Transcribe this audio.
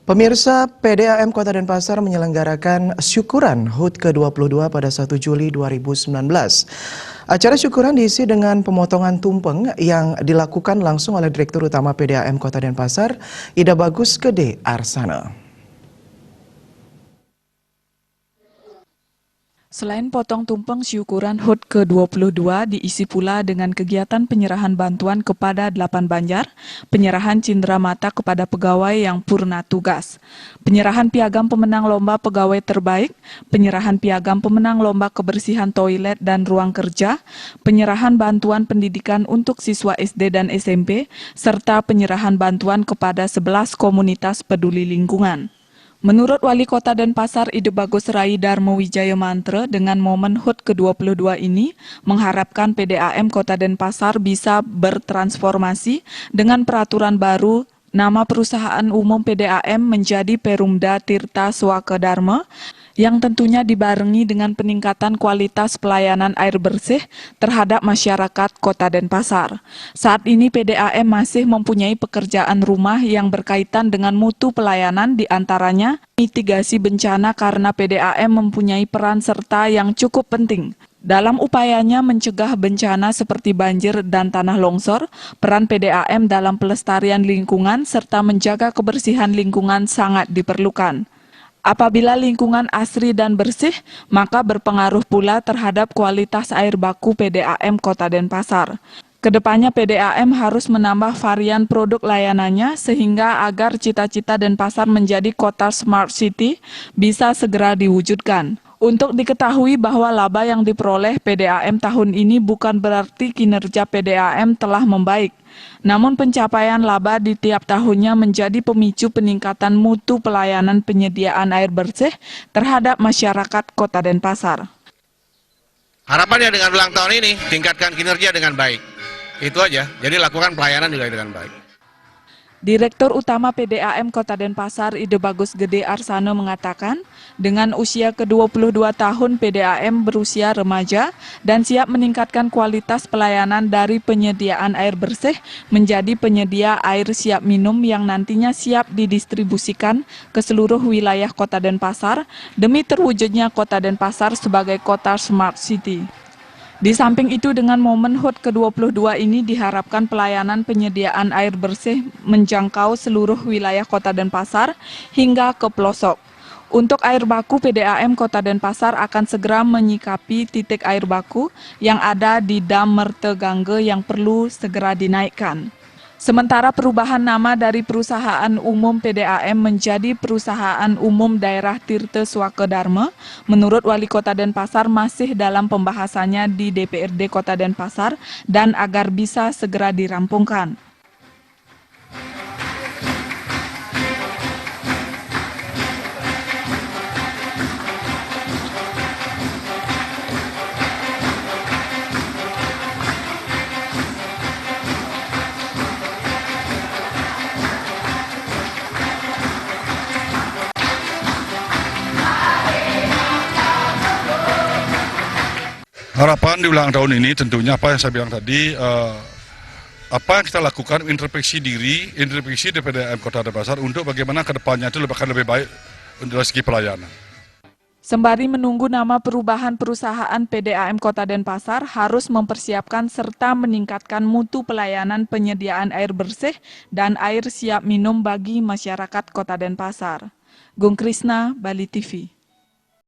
Pemirsa, PDAM Kota Denpasar menyelenggarakan syukuran HUT ke-22 pada 1 Juli 2019. Acara syukuran diisi dengan pemotongan tumpeng yang dilakukan langsung oleh Direktur Utama PDAM Kota Denpasar, Ida Bagus Gede Arsana. Selain potong tumpeng syukuran HUT ke-22 diisi pula dengan kegiatan penyerahan bantuan kepada 8 Banjar, penyerahan cindera mata kepada pegawai yang purna tugas, penyerahan piagam pemenang lomba pegawai terbaik, penyerahan piagam pemenang lomba kebersihan toilet dan ruang kerja, penyerahan bantuan pendidikan untuk siswa SD dan SMP, serta penyerahan bantuan kepada 11 komunitas peduli lingkungan. Menurut Wali Kota Denpasar Ide Bagus Rai Darmo Wijaya Mantra, dengan momen HUT ke-22 ini mengharapkan PDAM Kota Denpasar bisa bertransformasi dengan peraturan baru nama perusahaan umum PDAM menjadi Perumda Tirta Swaka Dharma yang tentunya dibarengi dengan peningkatan kualitas pelayanan air bersih terhadap masyarakat Kota Denpasar. Saat ini PDAM masih mempunyai pekerjaan rumah yang berkaitan dengan mutu pelayanan, diantaranya mitigasi bencana karena PDAM mempunyai peran serta yang cukup penting. Dalam upayanya mencegah bencana seperti banjir dan tanah longsor, peran PDAM dalam pelestarian lingkungan serta menjaga kebersihan lingkungan sangat diperlukan. Apabila lingkungan asri dan bersih, maka berpengaruh pula terhadap kualitas air baku PDAM Kota Denpasar. Kedepannya PDAM harus menambah varian produk layanannya sehingga agar cita-cita Denpasar menjadi kota Smart City bisa segera diwujudkan. Untuk diketahui bahwa laba yang diperoleh PDAM tahun ini bukan berarti kinerja PDAM telah membaik. Namun pencapaian laba di tiap tahunnya menjadi pemicu peningkatan mutu pelayanan penyediaan air bersih terhadap masyarakat Kota Denpasar. Harapannya dengan ulang tahun ini, tingkatkan kinerja dengan baik. Itu aja, jadi lakukan pelayanan juga dengan baik. Direktur Utama PDAM Kota Denpasar Ide Bagus Gede Arsana mengatakan, dengan usia ke-22 tahun PDAM berusia remaja dan siap meningkatkan kualitas pelayanan dari penyediaan air bersih menjadi penyedia air siap minum yang nantinya siap didistribusikan ke seluruh wilayah Kota Denpasar demi terwujudnya Kota Denpasar sebagai kota Smart City. Di samping itu, dengan momen HUT ke-22 ini diharapkan pelayanan penyediaan air bersih menjangkau seluruh wilayah Kota Denpasar hingga ke pelosok. Untuk air baku, PDAM Kota Denpasar akan segera menyikapi titik air baku yang ada di Dam Mertegangge yang perlu segera dinaikkan. Sementara perubahan nama dari Perusahaan Umum PDAM menjadi Perusahaan Umum Daerah Tirta Swaka Dharma, menurut Wali Kota Denpasar masih dalam pembahasannya di DPRD Kota Denpasar dan agar bisa segera dirampungkan. Harapan di ulang tahun ini tentunya apa yang saya bilang tadi, apa yang kita lakukan, introspeksi diri, introspeksi di PDAM Kota Denpasar untuk bagaimana ke depannya itu akan lebih baik dari segi pelayanan. Sembari menunggu nama perubahan perusahaan PDAM Kota Denpasar harus mempersiapkan serta meningkatkan mutu pelayanan penyediaan air bersih dan air siap minum bagi masyarakat Kota Denpasar. Gung Krisna, Bali TV.